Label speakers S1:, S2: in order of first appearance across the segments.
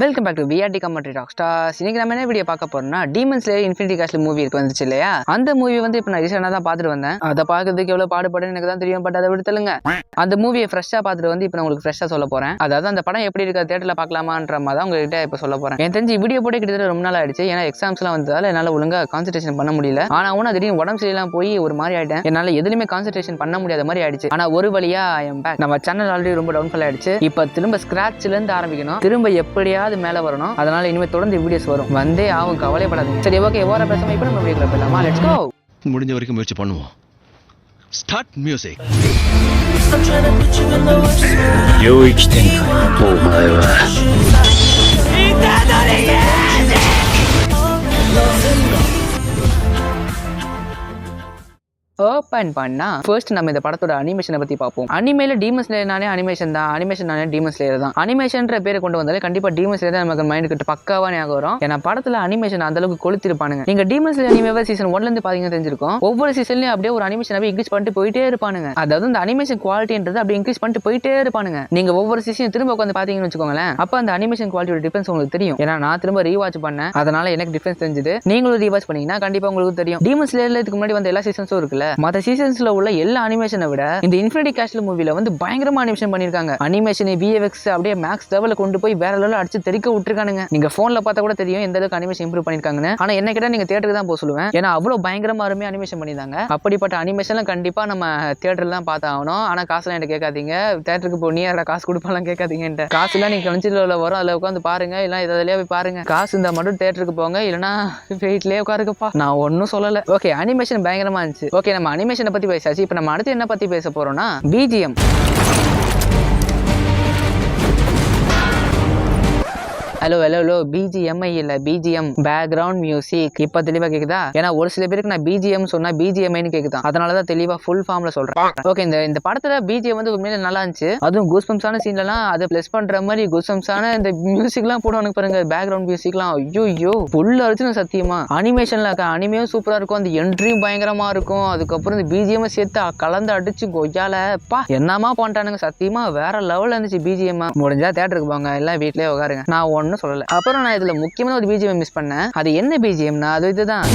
S1: Welcome back to VRT commentary rock stars. இன்னைக்கு நம்ம என்ன வீடியோ பார்க்க போறோம்னா Demon Slayer Infinity Castle movie இருக்கு வந்துச்சு இல்லையா, அந்த மூவி வந்து இப்போ நான் ரீசெண்டாக தான் பார்த்துட்டு வந்தேன். அதை பார்க்கறதுக்கு எவ்வளோ பாடுபடுன்னு எனக்கு தான் தெரியும், பட் அதை விடுத்தலுங்க. அந்த மூவியை ஃப்ரெஷ்ஷாக பார்த்துட்டு வந்து இப்போ நான் உங்களுக்கு ஃப்ரெஷ்ஷாக சொல்ல போறேன். அதாவது அந்த படம் எப்படி இருக்க தேட்டரில் பார்க்கலாமான்ற மாதிரி தான் உங்ககிட்ட இப்போ சொல்ல போறேன். எனக்கு தெரிஞ்சு வீடியோ போட்டு கிட்டத்தட்ட ரொம்ப நாள் ஆயிடுச்சு. ஏன்னா எக்ஸாம்ஸ்லாம் வந்ததால என்னால் ஒழுங்காக கான்சன்ட்ரேஷன் பண்ண முடியல. ஆனால் ஒன்று திடீர்னு உடம்பு சரியில்லாம் போய் ஒரு மாதிரி ஆயிட்டேன். என்னால் எதுலையுமே கான்சன்ட்ரேஷன் பண்ண முடியாத மாதிரி ஆயிடுச்சு. ஆனால் ஒரு வழியா நம்ம சேனல் ஆல்ரெடி ரொம்ப டவுன்ஃபால் ஆயிடுச்சு. இப்போ திரும்ப ஸ்கிராட்ச்ல இருந்து ஆரம்பிக்கணும், திரும்ப எப்படியாவது மேலே வரணும். அதனால இனிமே தொடர்ந்து வீடியோஸ் வரும், வந்தே ஆகும், கவலைப்படாதீங்க. சரி, ஓகே, ஓர பேசாம இப்போ நம்ம வீடியோக்குள்ள போயிடலாமா? Let's go.
S2: முடிஞ்ச வரைக்கும் முயற்சி பண்ணுவோம். Start music.
S3: 領域展開。お前は
S1: ஓப்பன் பண்ணா ஃபர்ஸ்ட் நம்ம இந்த படத்தோட அனிமேஷனை பத்தி பார்ப்போம். அனிமேல டீமன் ஸ்லேயர்னாலே அனிமேஷன் தான், அனிமேஷனாலே டீமன் ஸ்லேயர் தான். அனிமேஷன்ற பேரை கொண்டு வந்தாலே கண்டிப்பா டீமன் ஸ்லேயர் தான் நமக்கு மைண்ட் கிட்ட பக்காவா ஞாபகம் வரும். ஏன்னா படத்துல அனிமேஷன் அந்த அளவுக்கு கொளுத்திருப்பானுங்க. நீங்க டீமன் ஸ்லேயர் அனிமேவா சீசன் 1ல இருந்து பாத்தீங்கன்னா தெரிஞ்சிருக்கும். ஒவ்வொரு சீசன்லயும் அப்படியே ஒரு அனிமேஷன் இன்க்ரீஸ் பண்ணிட்டு போயிட்டே இருப்பானுங்க. அதாவது இந்த அனிமேஷன் குவாலிட்டின்றது அப்படியே இன்க்ரீஸ் பண்ணிட்டு போயிட்டே இருப்பானுங்க. நீங்க ஒவ்வொரு சீசன் திரும்ப உட்காந்து பாத்தீங்கன்னு வச்சுக்கோங்களேன், அப்ப அந்த அனிமேஷன் குவாலிட்டியோட டிஃபரன்ஸ் உங்களுக்கு தெரியும். ஏன்னா நான் திரும்ப ரீவாட்ச் பண்ணேன், அதனால எனக்கு டிஃபரன்ஸ் தெரிஞ்சது. நீங்களும் ரீவாட்ச் பண்ணீங்கன்னா கண்டிப்பா உங்களுக்கு தெரியும். டீமன் ஸ்லேயர்ல இதுக்கு முன்னாடி வந்த எல்லா சீசன்ஸும் இருக்குல்ல, மற்ற சீசன்ஸ்ல உள்ள எல்லா அனிமேஷனை விட இந்த இன்ஃபினிட்டி கேஸ்டில் மூவில வந்து பயங்கரமா அனிமேஷன் பண்ணிருக்காங்க. அனிமேஷன் விஎஃப்எக்ஸ் அப்படியே மேக்ஸ் லெவல்ல கொண்டு போய் வேற லெவல்ல அடிச்சு தெறிக்க விட்டுருக்கானுங்க. நீங்க போன்ல பார்த்தா கூட தெரியும் எந்த அளவுக்கு அனிமேஷன் இம்ப்ரூவ் பண்ணிருக்காங்கன்னு. ஆனா என்ன கேட்டா நீங்க தியேட்டருக்கு தான் போக சொல்லுவேன். ஏன்னா அவ்வளவு பயங்கரமா அருமையா அனிமேஷன் பண்ணிருந்தாங்க. அப்படிப்பட்ட அனிமேஷன்லாம் கண்டிப்பா நம்ம தியேட்டர்ல தான் பார்த்து ஆகணும். ஆனா காசுலாம் என்கிட்ட கேட்காதீங்க, தியேட்டருக்கு போ நீ யாரா காசு கொடுப்பாலாம் கேட்காதீங்க. காசுலாம் நீங்க கணிச்சில வரும், அதுல உட்காந்து பாருங்க, இல்ல இதுலயே போய் பாருங்க. காசு இருந்தா மட்டும் தியேட்டருக்கு போங்க, இல்லனா வெயிட்லயே உட்காருங்கப்பா. நான் ஒன்னும் சொல்லல. ஓகே, அனிமேஷன் பயங்கரமா இருந்துச்சு. ஓகே, நம்ம அனிமேஷனை பத்தி பேசாச்சு. இப்ப நம்ம அடுத்து என்ன பத்தி பேச போறோம்னா பிஜிஎம். ஹலோ பிஜிஎம்ஐ இல்ல, பிஜிஎம் பேக்ரவுண்ட் மியூசிக். இப்ப தெளிவா கேக்குதா? ஏன்னா ஒரு சில பேருக்கு நான் பிஜிஎம் சொன்னா பிஜிஎம்ஐன்னு கேக்குதான், அதனாலதான் தெளிவா ஃபுல் ஃபார்ம்ல சொல்றேன். ஓகே, இந்த படத்துல பிஜிஎம் வந்து உண்மையில நல்லா இருந்துச்சு. அதுவும் கூஸ்பம்ஸான சீன்லாம் அதை பிளஸ் பண்ற மாதிரி கூஸ்பம்ஸான இந்த மியூசிக்லாம் போடுவானுங்க பாருங்க, பேக்ரவுண்ட் மியூசிக்லாம் ஐயோ ஃபுல் அடிச்சு சத்தியமா. அனிமேஷன்ல அனிமையும் சூப்பரா இருக்கும், அந்த என்ட்ரியும் பயங்கரமா இருக்கும். அதுக்கப்புறம் இந்த பிஜிஎம் சேர்த்து கலந்து அடிச்சு கொய்யால பா என்னமா பண்ணிட்டானுங்க, சத்தியமா வேற லெவல்ல இருந்துச்சு பிஜிஎம். முடிஞ்சா தியேட்டருக்கு போங்க, எல்லாம் வீட்லயே உட்காருங்க, நான் ஒன்னும் சொல்லல. அப்புறம் நான் இதுல முக்கியமான ஒரு பிஜிஎம் மிஸ் பண்ணேன். அது என்ன பிஜிஎம்னா அது இதுதான்.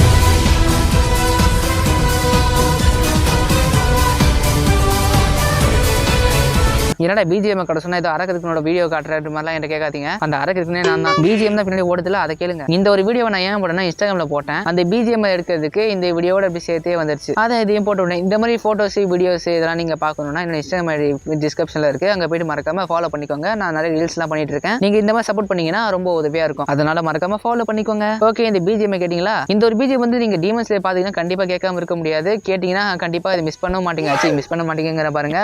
S1: என்னடா பிஜிஎம் கடை சொன்னா ஏதோ அரக்கதுக்குனோட வீடியோ காட்டுற மாதிரிலாம் என்கிட்ட கேட்காதீங்க. அந்த அரக்கதுக்குனே நான் தான். பிஜிஎம் தான் பின்னாடி ஓடுதுல, அதை கேளுங்க. இந்த ஒரு வீடியோவை நான் ஏன் போட்டேன்னா இன்ஸ்டாகிராம்ல போட்டேன். அந்த பிஜிஎம் எடுக்கிறதுக்கு இந்த வீடியோட அப்படி சேர்த்தே வந்துருச்சு. அதை இதையும் போட்டு விட்டேன். இந்த மாதிரி போட்டோஸ் வீடியோஸ் இதெல்லாம் நீங்க பார்க்கணும்னா என்னோட இன்ஸ்டாகிராம் டிஸ்கிரிப்ஷன்ல இருக்கு, அங்க போயிட்டு மறக்காம ஃபாலோ பண்ணிக்கோங்க. நான் நிறைய ரீல்ஸ்லாம் பண்ணிட்டு இருக்கேன். நீங்க இந்த மாதிரி சப்போர்ட் பண்ணீங்கன்னா ரொம்ப உதவியா இருக்கும், அதனால மறக்காம ஃபாலோ பண்ணிக்கோங்க. ஓகே, இந்த பிஜிஎம் கேட்டீங்களா? இந்த ஒரு பிஜிஎம் வந்து நீங்க டீமன் ஸ்லேயர் பாத்தீங்கன்னா கண்டிப்பா கேட்காம இருக்க முடியாது. கேட்டீங்கன்னா கண்டிப்பா இதை மிஸ் பண்ண மாட்டீங்க. மிஸ் பண்ண மாட்டீங்கிற பாருங்க,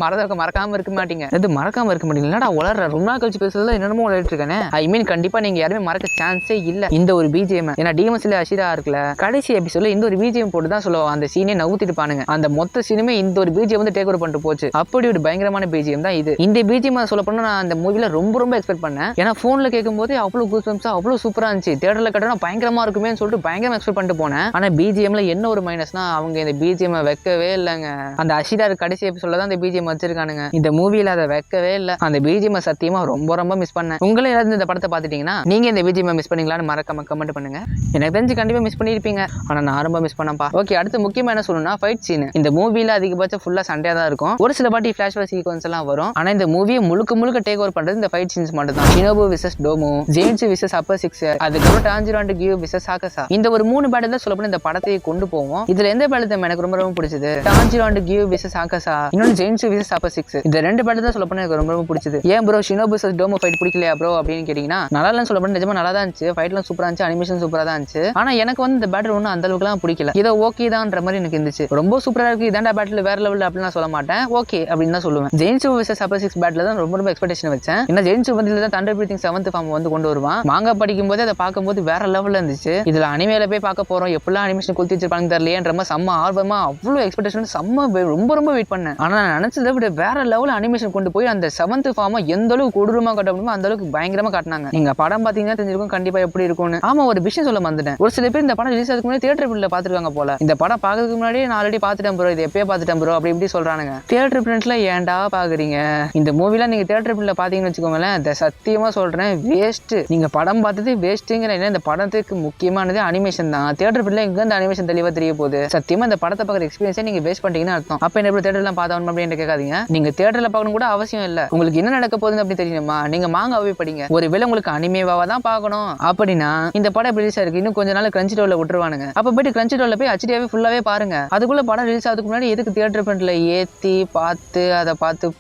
S1: மறக்காம இருக்க மாட்டீங்க. இது மறக்காம இருக்க முடியலடா, வளர்ற ரொம்ப நாள் கழிச்சு பேசுறதுல என்னமோ வளர்ட்டு இருக்கேன். ஐ மீன் கண்டிப்பா நீங்க யாருமே மறக்க சான்ஸே இல்ல இந்த ஒரு பிஜிஎம். ஏன்னா டீமன் ஸ்லேயர் அஷிரா இருக்குல்ல, கடைசி எபிசோட்ல இந்த ஒரு பிஜிஎம் போட்டு தான் சொல்லுவோம், அந்த சீனே நவுத்திட்டு பானுங்க. அந்த மொத்த சீனுமே இந்த ஒரு பிஜிஎம் வந்து டேக் ஓவர் பண்ணிட்டு போச்சு. அப்படி ஒரு பயங்கரமான பிஜிஎம் தான் இது. இந்த பிஜிஎம் சொல்ல போனா நான் அந்த மூவில ரொம்ப எக்ஸ்பெக்ட் பண்ணேன். ஏன்னா போன்ல கேட்கும் போது அவ்வளவு கூஸ்பம்ஸா அவ்வளவு சூப்பரா இருந்துச்சு. தியேட்டர்ல கேட்டா பயங்கரமா இருக்குமே சொல்லிட்டு பயங்கரமா எக்ஸ்பெக்ட் பண்ணிட்டு போனேன். ஆனா பிஜிஎம்ல என்ன ஒரு மைனஸ்னா அவங்க இந்த பிஜிஎம் வைக்கவே இல்லைங்க. அந்த அஷிரா கடைசி எபிசோட்ல தான் இந்த பிஜிஎம் வச்சிருக்கானுங்க. இந்த மூவில அதை வைக்கவே இல்ல. அந்த பிஜிஎம் சத்தியமா ரொம்ப மிஸ் பண்ணேன். உங்களே யாராவது இந்த படத்தை பார்த்துட்டீங்கன்னா நீங்க இந்த பிஜிஎம் மிஸ் பண்ணீங்களான்னு மறக்காம கமெண்ட் பண்ணுங்க. எனக்கு தெரிஞ்சு கண்டிப்பா மிஸ் பண்ணிருப்பீங்க, ஆனா நான் ரொம்ப மிஸ் பண்ணப்பா. ஓகே, அடுத்து முக்கியமா என்ன சொல்லணும்னா ஃபைட் சீன். இந்த மூவில அதிகபட்சம் ஃபுல்லா சண்டையா தான் இருக்கும். ஒரு சில பாட்டி ஃபிளாஷ்பேக் சீக்வன்ஸ் எல்லாம் வரும். ஆனா இந்த மூவியை முழுக்க டேக் ஓவர் பண்றது இந்த ஃபைட் சீன்ஸ் மட்டும் தான். ஷினோபு விசஸ் டோமோ, ஜெயின்ஸ் விசஸ் அப்பர் சிக்ஸ், அதுக்கப்புறம் Tanjiro and Giyu versus Akaza. இந்த ஒரு 3 பேட்டில் தான் சொல்லப்போனா இந்த படத்தை கொண்டு போவோம். இதுல எந்த பேட்டில் எனக்கு ரொம்ப பிடிச்சது? டாஞ்சிரோ அண்ட் கியூ விசஸ் ஹாகசா, இன்னொன்று ஜெயின்ஸ் விசஸ் அப்பர் சிக்ஸ். இந்த 2 பேட்டில் தான் சொல்லப்போனா எனக்கு ரொம்ப பிடிச்சது. ஏன் ப்ரோ ஷினோபு விசஸ் டோமோ ஃபைட் பிடிக்கலையா ப்ரோ அப்படின்னு கேட்டீங்கன்னா நல்லா இல்லைன்னு சொல்லப்போனா நிஜமா நல்லா தான் இருந்துச்சு. ஃபைட்லாம் சூப்பரா இருந்துச்சு, அனிமேஷன் சூப்பரா தான் இருந்துச்சு. ஆனா எனக்கு வந்து இந்த பேட்டில் ஒன்றும் அந்த அளவுக்குலாம் பிடிக்கல. ஏதோ ஓகே தான்ன்ற மாதிரி எனக்கு இருந்துச்சு. ரொம்ப சூப்பரா இருக்கு, இதாண்டா பேட்டில் வேற லெவல் அப்படின்னு சொல்ல மாட்டேன், ஓகே அப்படின்னு தான் சொல்லுவேன். ஜெயின்ஸ் விசஸ் அப்பர் சிக்ஸ் பேட்டில் தான் ரொம்ப எக்ஸ்பெக்டேஷன் வச்சேன். ஏன்னா ஜெயின்ஸ் வந்து தான் தண்டர் பிரீத்திங் 7th ஃபார்ம் வந்து கொண்டு வருவான். மாங்கா படிக்கும் போது அதை பார்க்கும்போது வேற லெவல்ல இருந்துச்சு. இதுல அனிமேல போய் பார்க்க போறோம், எப்படிலாம் அனிமேஷன் கொடுத்து வச்சிருப்பாங்க தெரியலையேன்ற மாதிரி செம்ம ஆர்வமா அவ்வளவு எக்ஸ்பெக்டேஷன் செம்ம ரொம்ப வெயிட் பண்ணேன். ஆனா நான் நினைச்சதை விட வேற லெவல் அனிமேஷன் கொண்டு போய் அந்த 7th ஃபார்மை எந்த அளவுக்கு கொடூரமா காட்ட முடியுமோ அந்த அளவுக்கு பயங்கரமா காட்டினாங்க. நீங்க படம் பாத்தீங்கன்னா தெரிஞ்சிருக்கும் கண்டிப்பா எப்படி இருக்கும்னு. ஆமா, ஒரு விஷயம் சொல்ல மறந்துட்டேன். ஒரு சில பேர் இந்த படம் ரிலீஸ் ஆகிறதுக்கு முன்னாடி தியேட்டர் பிரிண்ட்ல பாத்துருக்காங்க போல. இந்த படம் பாக்கிறதுக்கு முன்னாடி நான் ஆல்ரெடி பாத்துட்டேன் ப்ரோ, இது எப்பயே பாத்துட்டேன் ப்ரோ அப்படி இப்படி சொல்றானுங்க. தியேட்டர் பிரிண்ட்ல ஏன்டா பாக்குறீங்க? இந்த மூவிலாம் நீங்க தியேட்டர் பிரிண்ட்ல பாத்தீங்கன்னு வச்சுக்கோங்களேன், சத்தியமா சொல்றேன் வேஸ்ட். நீங்க படம் பார்த்தது வேஸ்ட்டுங்கிற. இந்த படத்துக்கு முக்கியமானது அனிமேஷன் தான். தியேட்டர் பிரிண்ட்ல எங்க இந்த அனிமேஷன் தெளிவா தெரிய போகுது. சத்தியமா இந்த படத்தை பார்க்குற எக்ஸ்பீரியன்ஸை நீங்க வேஸ்ட் பண்ணிட்டீங்கன்னு அர்த்தம். அப்ப என்ன தியேட்டர்லாம் பார்த்தோம் அப்படின்னு கேட்காதீங்க. நீங்க தியேட்டர்ல பார்க்கணும் கூட அவசியம் இல்ல. உங்களுக்கு என்ன நடக்க போகுதுன்னு அப்படி தெரியுமா, நீங்க மாங்காவே படிங்க. ஒருவேளை உங்களுக்கு அனிமேவாவா தான் பார்க்கணும் அப்படின்னா இந்த படம் ரிலீஸ் ஆயிருக்கு, இன்னும் கொஞ்ச நாள் கிரன்ச்சி ரோல்ல விட்டுருவானுங்க. அப்ப போயிட்டு கிரன்ச்சி ரோல்ல போய் ஹெச்டியாவே ஃபுல்லாவே பாருங்க. அதுக்குள்ள படம் ரிலீஸ் ஆகிறதுக்கு முன்னாடி எதுக்கு தியேட்டர் பிரிண்ட்ல ஏத்தி பார்த்து அதை பார்த்து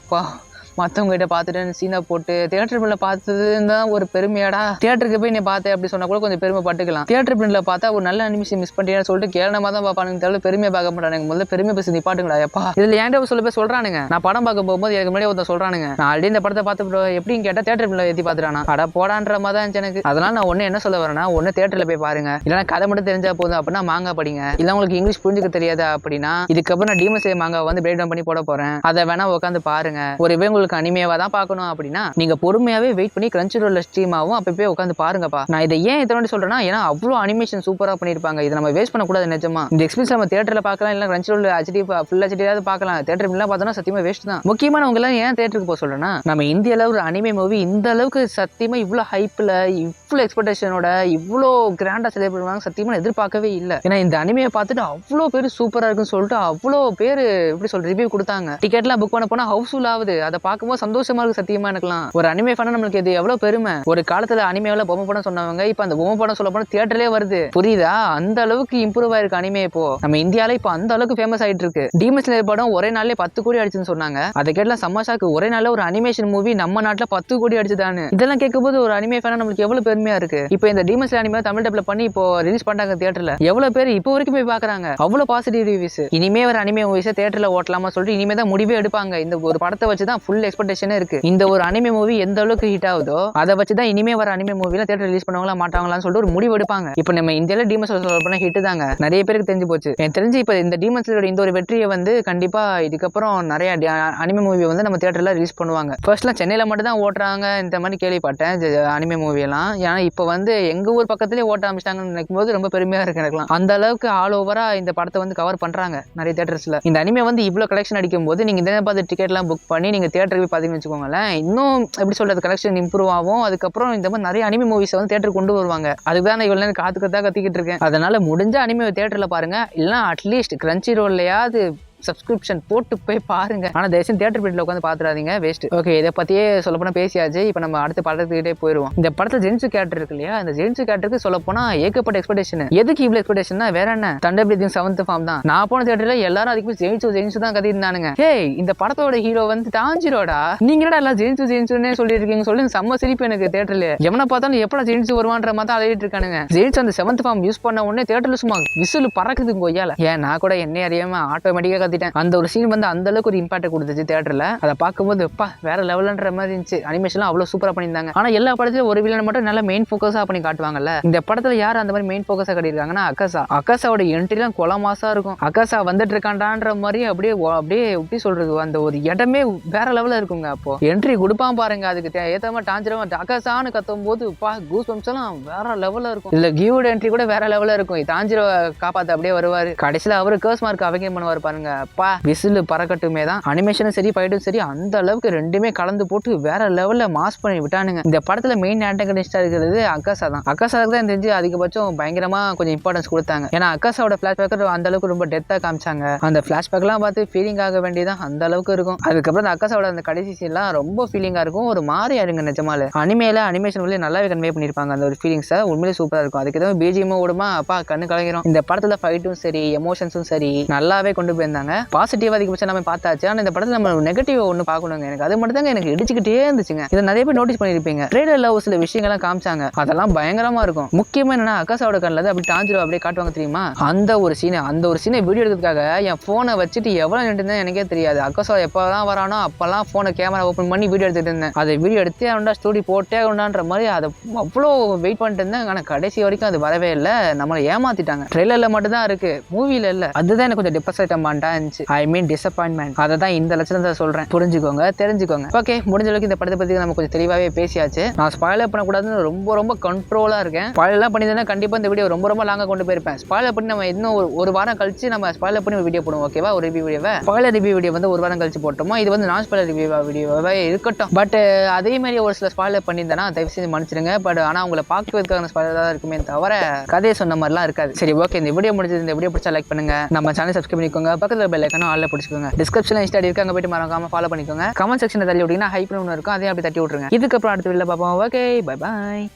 S1: மற்றவங்க கிட்ட பார்த்துட்டு சீனை போட்டு தியேட்டர் பிரிண்ட்ல பார்த்ததுன்னு தான் ஒரு பெருமையாடா. தியேட்டருக்கு போய் நீ பார்த்தேன் அப்படி சொன்னா கூட கொஞ்சம் பெருமை பட்டுக்கலாம். தியேட்டர் பிரிண்ட்ல பார்த்தா ஒரு நல்ல அனிமேஷன் மிஸ் பண்ணிட்டேன்னு சொல்லிட்டு கேளனமா தான் பார்ப்பானுங்க, தவிர பெருமையை பார்க்க மாட்டானுங்க. முதல்ல பெருமை பேசி நிப்பாட்டுங்களா எப்பா. இதுல ஏன்டா சொல்ல போய் சொல்றானுங்க, நான் படம் பார்க்க போகும்போது எனக்கு முன்னாடி ஒருத்தர் சொல்றானுங்க, நான் ஆல்ரெடி இந்த படத்தை பார்த்து எப்படின்னு கேட்டா தியேட்டர் பிரிண்ட்ல ஏற்றி பார்த்துட்டானா அட போடான்ற மாதிரி தான் எனக்கு. அதனால நான் ஒண்ணு என்ன சொல்ல வரேன்னா, ஒண்ணு தியேட்டர்ல போய் பாருங்க, இல்லைன்னா கதை மட்டும் தெரிஞ்சா போதும் அப்படின்னா மாங்கா படிங்க. இல்ல உங்களுக்கு இங்கிலீஷ் புரிஞ்சுக்க தெரியாது அப்படின்னா இதுக்கப்புறம் நான் டீமன் ஸ்லேயர் மாங்கா வந்து பிரேக் டவுன் பண்ணி போட போறேன், அதை வேணா உட்காந்து பாருங்க. ஒருவே உங்களுக்கு அனிமேவா தான் அப்படின்னா நீங்க பொறுமையாவே வெயிட் பண்ணி கிரன்ச்சி ரோல்ல ஸ்ட்ரீம் ஆகும், அப்ப போய் உட்காந்து பாருங்கப்பா. நான் இதை ஏன் இத்தனை சொல்றேன்னா, ஏன்னா அவ்வளவு அனிமேஷன் சூப்பரா பண்ணிருப்பாங்க. இதை நம்ம வேஸ்ட் பண்ணக்கூடாது. நிஜமா இந்த எக்ஸ்பீரியன்ஸ் நம்ம தியேட்டர்ல பார்க்கலாம், இல்ல கிரன்ச்சி ரோல்ல ஹெச்டி ஃபுல் ஹெச்டியாவது பார்க்கலாம். தியேட்டர் எல்லாம் பார்த்தோம்னா சத்தியமா வேஸ்ட் தான். முக்கியமானவங்க எல்லாம் ஏன் தியேட்டருக்கு போக சொல்றேன்னா, நம்ம இந்தியால ஒரு அனிமே மூவி இந்த அளவுக்கு சத்தியமா இவ்வளவு ஹைப்ல இவ்வளவு எக்ஸ்பெக்டேஷனோட இவ்வளோ கிராண்டா செலிப்ரேட் பண்ணுவாங்க சத்தியமா எதிர்பார்க்கவே இல்லை. ஏன்னா இந்த அனிமையை பார்த்துட்டு அவ்வளோ பேர் சூப்பரா இருக்குன்னு சொல்லிட்டு அவ்வளோ பேர் எப்படி சொல்ற ரிவ்யூ கொடுத்தாங்க. டிக்கெட்லாம் புக் பண்ண போனா ஹவுஸ்ஃபுல் ஆகுது. அதை பார்க்கும்போது சந்தோஷமா இருக்கு. சத்தியமா எனக்குலாம் ஒரு அனிமே ஃபேனா நம்மளுக்கு இது எவ்வளவு பெருமை. ஒரு காலத்துல அனிமேல பொம்மை படம் சொன்னவங்க இப்ப அந்த பொம்மை படம் சொல்ல போனா தியேட்டர்லயே வருது. புரியுதா? அந்த அளவுக்கு இம்ப்ரூவ் ஆயிருக்கு அனிமே. இப்போ நம்ம இந்தியால இப்ப அந்த அளவுக்கு ஃபேமஸ் ஆயிட்டு இருக்கு. டீமன் ஸ்லேயர் படம் ஒரே நாள்ல 10 கோடி அடிச்சுன்னு சொன்னாங்க. அதை கேட்டலாம் சமாஷாக்கு. ஒரே நாள்ல ஒரு அனிமேஷன் மூவி நம்ம நாட்டுல 10 கோடி அடிச்சுதானு. இதெல்லாம் கேட்கும்போது ஒரு அனிமே ஃபேனா நம்மளுக்கு எவ்வளவு பெருமையா இருக்கு. இப்போ இந்த டீமன் ஸ்லேயர் அனிமே தமிழ் டப்ல பண்ணி இப்போ ரிலீஸ் பண்றாங்க தியேட்டர்ல. எவ்வளவு பேர் இப்போ வரைக்கும் போய் பாக்குறாங்க. அவ்வளவு பாசிட்டிவ் ரிவ்யூஸ். இனிமே ஒரு அனிமே மூவிஸை தியேட்டர்ல ஓட்டலாமா சொல்லிட்டு இனிமே தான் முடிவே எடுப்பாங்க. இந்த ஒரு படத்தை வச்சுதான் ஃபுல் எக்ஸ்பெக்டேஷனே இருக்கு. இந்த ஒரு அனிமே மூவி எந்த அளவுக்கு ஹிட் ஆகுதோ அதை வச்சுதான் இனிமே வர அனிமே மூவில தியேட்டர் ரிலீஸ் பண்ணுவாங்களா மாட்டாங்களான்னு சொல்லிட்டு ஒரு முடிவு எடுப்பாங்க. இப்போ நம்ம இந்தியால டீமன் ஸ்லேயர் பண்ண ஹிட் தாங்க. நிறைய பேருக்கு தெரிஞ்சு போச்சு. எனக்கு தெரிஞ்சு இப்போ இந்த டீமன் ஸ்லேயரோட இந்த ஒரு வெற்றியை வந்து கண்டிப்பா இதுக்கப்புறம் நிறைய அனிமே மூவி வந்து நம்ம தியேட்டர்ல ரிலீஸ் பண்ணுவாங்க. ஃபர்ஸ்ட்லாம் சென்னையில மட்டும் தான் ஓட்டுறாங்க இந்த மாதிரி கேள்விப்பட்டேன் அனிமே மூவி எல்லாம். ஏன்னா இப்போ வந்து எங்க ஊர் பக்கத்துலயே ஓட்ட ஆரம்பிச்சிட்டாங்கன்னு நினைக்கும் போது ரொம்ப பெருமையா இருக்கு எனக்குலாம். அந்த அளவுக்கு ஆல் ஓவரா இந்த படத்தை வந்து கவர் பண்றாங்க நிறைய தியேட்டர்ஸ்ல. இந்த அனிமே வந்து இவ்வளவு கலெக்ஷன் அடிக்கும் போது நீங்க இந்த பார்த்து டிக்கெட் எல்லாம் புக் பண்ணி நீங்க தியேட்டருக்கு போய் பாத்தீங்கன்னு வச்சுக்கோங்களேன், இன்னும் எப்படி சொல்றது கலெக்ஷன் இம்ப்ரூவ் ஆகும். அதுக்கப்புறம் இந்த மாதிரி நிறைய அனிமே மூவிஸ் வந்து தியேட்டர் கொண்டு வருவாங்க. அதுதான் நான் இவ்வளவு நேரம் கத்திக்கிட்டு இருக்கேன். அதனால முடிஞ்ச அனிமே தியேட்டர்ல பாருங்க, இல்லைன்னா அட்லீஸ்ட் கிரன்ச்சி ரோல்லையாவது சப்ஸ்கிரிப்ஷன் போட்டு போய் பாருங்க. ஆனா தயவுசெய்து தியேட்டர் பிரிண்ட்ல உட்காந்து பாத்துறாதீங்க, வேஸ்ட். ஓகே, இதை பத்தியே சொல்ல போனா பேசியாச்சு. இப்போ நம்ம அடுத்த படத்துக்கிட்டே போயிருவோம். இந்த படத்துல ஜென்சு கேரக்டர் இருக்கு இல்லையா, அந்த ஜென்சு கேரக்டருக்கு சொல்ல போனா ஏகப்பட்ட எக்ஸ்பெக்டேஷன். எதுக்கு இவ்வளவு எக்ஸ்பெக்டேஷன்? வேற என்ன, தண்டர் பிரீத்திங் 7th ஃபார்ம் தான். நான் போன தியேட்டர்ல எல்லாரும் அதுக்கு ஜெயின்சு தான் கத்தி இருந்தானுங்க. ஏய், இந்த படத்தோட ஹீரோ வந்து தாஞ்சிரோடா, நீங்க என்னடா எல்லாம் ஜெயின்சுன்னே சொல்லிருக்கீங்க சொல்லி செம்ம சிரிப்பு எனக்கு தியேட்டர்ல. எவனை பார்த்தாலும் எப்படா ஜெயின்சு வருவான்ற மாதிரி அழையிட்டு இருக்கானுங்க. ஜெயின்சு அந்த 7th ஃபார்ம் யூஸ் பண்ண உடனே தியேட்டர்ல சும்மா விசில் பறக்குது கொய்யால. ஏன் நான் கூட என்ன அறியாம ஆட்டோமேட்டிக்கா கத்திட்டேன். அந்த ஒரு சீன் வந்து அந்த அளவுக்கு ஒரு இம்பாக்ட் கொடுத்துச்சு தியேட்டர்ல. அதை பார்க்கும்போது வேற லெவல்ன்ற மாதிரி இருந்துச்சு. அனிமேஷன்லாம் அவ்வளவு சூப்பரா பண்ணியிருந்தாங்க. ஆனா எல்லா படத்திலும் ஒரு வில்லன் மட்டும் நல்ல மெயின் ஃபோக்கஸா பண்ணி காட்டுவாங்கல்ல. இந்த படத்துல யார் அந்த மாதிரி மெயின் ஃபோக்கஸா காட்டியிருக்காங்கன்னா அக்காசாவோட என்ட்ரிலாம் கொலை மாசா இருக்கும். அக்காசா வந்துட்டு இருக்கான்டான்ற மாதிரி அப்படியே எப்படி சொல்றது, அந்த ஒரு இடமே வேற லெவல்ல இருக்குங்க. அப்போ என்ட்ரி கொடுப்பான் பாருங்க, அதுக்கு ஏத்த மாதிரி டாஞ்சிரமா அக்காசான்னு கத்தும் போது கூஸ் பம்ப்ஸ் எல்லாம் வேற லெவல்ல இருக்கும். இல்ல கியூட் என்ட்ரி கூட வேற லெவல்ல இருக்கும். தாஞ்சிரோ காப்பாத்து அப்படியே வருவாரு. கடைசியில அவரு கேர்ஸ் மார்க் அவகேம் பண்ணுவார் பாருங்க. அப்பா விசில் பறக்கட்டுமே தான். அனிமேஷனும் சரி ஃபைட்டும் சரி அந்த அளவுக்கு ரெண்டுமே கலந்து போட்டு வேற லெவல்ல மாஸ் பண்ணி விட்டானுங்க. இந்த படத்துல மெயின் ஆன்டகனிஸ்டா இருக்கிறது அக்காசா தான். அக்காசாவுக்கு தான் தெரிஞ்சு அதிகபட்சம் பயங்கரமா கொஞ்சம் இம்பார்ட்டன்ஸ் கொடுத்தாங்க. ஏன்னா அக்காசாவோட பிளாஷ்பேக் அந்த அளவுக்கு ரொம்ப டெப்தா காமிச்சாங்க. அந்த பிளாஷ்பேக் எல்லாம் பார்த்து ஃபீலிங் ஆக வேண்டியதான் அந்த அளவுக்கு இருக்கும். அதுக்கப்புறம் அந்த அக்காசாவோட அந்த கடைசி சீன்லாம் ரொம்ப ஃபீலிங்கா இருக்கும். ஒரு மாதிரி ஆடுங்க நிஜமால. அனிமேல அனிமேஷன் உள்ள நல்லாவே கன்வே பண்ணிருப்பாங்க. அந்த ஒரு ஃபீலிங்ஸை உண்மையிலே சூப்பரா இருக்கும். அதுக்கு எதாவது பிஜிஎம் ஓடுமா அப்பா கண்ணு கலங்கிரும். இந்த படத்துல ஃபைட்டும் சரி எமோஷன்ஸும் சரி நல்லாவே கொண்டு போயிருந்தாங்க. பாசிட்டிவா அதிகபட்சம் நம்ம பார்த்தாச்சு. ஆனா இந்த படத்துல நம்ம நெகட்டிவ் ஒன்று பார்க்கணுங்க. எனக்கு அது மட்டும் தாங்க எனக்கு இடிச்சுக்கிட்டே இருந்துச்சுங்க. இதை நிறைய பேர் நோட்டீஸ் பண்ணிருப்பீங்க. ட்ரெய்லர்ல ஒரு சில விஷயங்கள்லாம் காமிச்சாங்க, அதெல்லாம் பயங்கரமா இருக்கும். முக்கியமா என்னன்னா அக்காசாவோட கண்ணில் அப்படி டாஞ்சிரோ அப்படியே காட்டுவாங்க தெரியுமா, அந்த ஒரு சீனை வீடியோ எடுக்கிறதுக்காக என் போனை வச்சுட்டு எவ்வளவு நின்று எனக்கே தெரியாது. அக்காசா எப்பதான் வரானோ அப்பெல்லாம் போனை கேமரா ஓப்பன் பண்ணி வீடியோ எடுத்துட்டு இருந்தேன். அதை வீடியோ எடுத்தே ஆகுண்டா ஸ்டோரி போட்டே ஆகுண்டான்ற மாதிரி அதை அவ்வளோ வெயிட் பண்ணிட்டு இருந்தேன். ஆனா கடைசி வரைக்கும் அது வரவே இல்லை. நம்மளை ஏமாத்திட்டாங்க. ட்ரெய்லர்ல மட்டும் தான் இருக்கு, மூவில இல்ல. அதுதான் எனக்கு கொஞ்சம் டிப்ரெஸ் ஆயிட்ட மாட்டேன். இருந்துச்சு. ஐ மீன் டிசப்பாயின்மெண்ட். அதை தான் இந்த லட்சணத்தை சொல்றேன், புரிஞ்சுக்கோங்க, தெரிஞ்சுக்கோங்க. ஓகே, முடிஞ்ச அளவுக்கு இந்த படத்தை பத்தி நம்ம கொஞ்சம் தெளிவாகவே பேசியாச்சு. நான் ஸ்பாயிலர் பண்ணக்கூடாதுன்னு ரொம்ப கண்ட்ரோலா இருக்கேன். ஸ்பாயிலர் பண்ணியிருந்தேன்னா கண்டிப்பா இந்த வீடியோ ரொம்ப லாங்கா கொண்டு போயிருப்பேன். ஸ்பாயிலர் பண்ணி நம்ம இன்னும் ஒரு வாரம் கழிச்சு நம்ம ஸ்பாயிலர் பண்ணி வீடியோ போடுவோம். ஓகேவா? ஒரு ரிவ்யூ வீடியோவை ஸ்பாயிலர் ரிவ்யூ வீடியோ வந்து ஒரு வாரம் கழிச்சு போட்டோமோ, இது வந்து நான் ஸ்பாயிலர் ரிவ்யூ வீடியோவே இருக்கட்டும். பட் அதே மாதிரி ஒரு சில ஸ்பாயிலர் பண்ணியிருந்தேன்னா தயவு செஞ்சு மன்னிச்சிடுங்க. பட் ஆனால் உங்களை பார்க்கறதுக்கான ஸ்பாயிலர் தான் இருக்குமே தவிர கதையை சொன்ன மாதிரிலாம் இருக்காது. சரி, ஓகே, இந்த வீடியோ முடிஞ்சது. இந்த வீடியோ பிடிச்சா லைக் பண்ணுங்க, நம்ம சேனல் சப்ஸ்கிரைப் பண்ணிக்கோங்க, பக்கத்தில் பெல் ஐக்கானும் ஆல்ல பிடிச்சிக்கோங்க. டிஸ்கிரிப்ஷன்ல இன்ஸ்டா இருக்கு, அங்கே போயிட்டு மறக்காம ஃபாலோ பண்ணிக்கோங்க. கமெண்ட் செக்ஷனில் தள்ளி விட்டீங்கன்னா ஹைப்னு ஒன்று இருக்கும், அதையும் அப்படி தட்டி விட்டுருங்க. இதுக்கப்புறம் அடுத்த வீடியோல பார்ப்போம். Okay, bye bye.